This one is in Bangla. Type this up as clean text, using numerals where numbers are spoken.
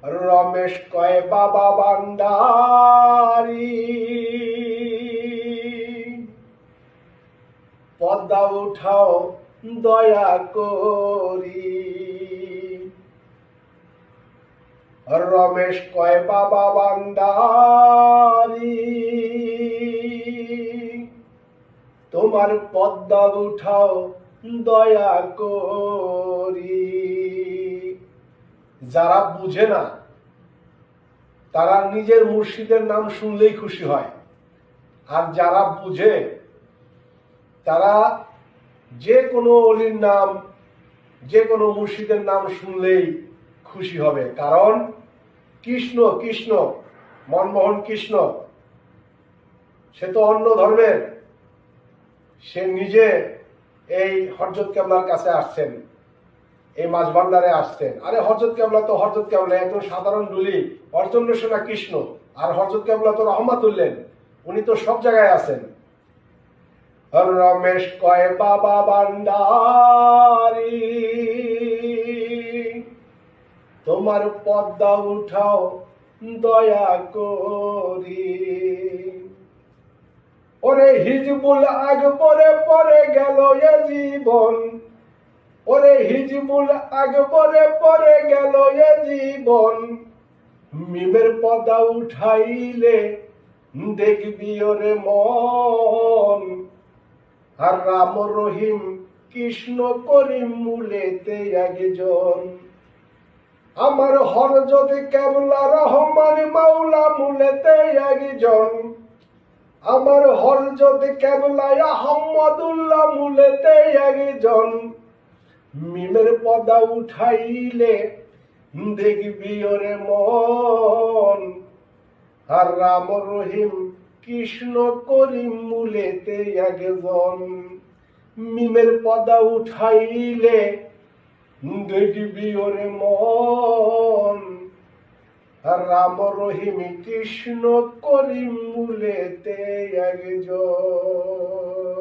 রমেশ কয় বাবা ভান্ডারী, পর্দা উঠাও দয়া করি। রমেশ কয় বাবা ভান্ডারী, তোমার পর্দা উঠাও দয়া করি। যারা বুঝে না তারা নিজের মুর্শিদের নাম শুনলেই খুশি হয়, আর যারা বুঝে তারা যে কোনো অলির নাম, যে কোনো মুর্শিদের নাম শুনলেই খুশি হবে। কারণ কৃষ্ণ কৃষ্ণ, মনমোহন কৃষ্ণ, সে তো অন্য ধর্মের, সে নিজে এই হযরত কেবলার কাছে আসছেন, এই মাঝ ভান্ডারে আসছেন। আরে হযরত কেবলা তো হযরত কেবলা, একজন সাধারণ ডুলি, ওর জন্য শোনা কৃষ্ণ। আর হযরত কেবলা তো রহমাতুল্লেন, উনি তো সব জায়গায় আছেন। রমেশ কয় বাবা ভান্ডারী, তোমার পর্দা উঠাও দয়া করি। ওরে হিজবুল আকবরে পরে গেল এ জীবন, ওরে হিজবুল আকবরে পরে গেল এ জীবন, মিমের পর্দা উঠাইলে দেখবি ওরে মন। আর রাম রহিম কৃষ্ণ করিম মূলেতে একজন, আমার হযরত কেবলা রহমান মাওলা মূলেতে একজন, আমার হযরত কেবলা আহমদুল্লাহ মূলেতে একজন। মিমের পর্দা উঠাইলে দেখবি ওরে মন। আর রাম রহিম কৃষ্ণ করিম মূলেতে একজন, মিমের পর্দা উঠাইলে দেখবি ওরে মন। আর রাম রহিম কৃষ্ণ করিম মূলেতে একজন।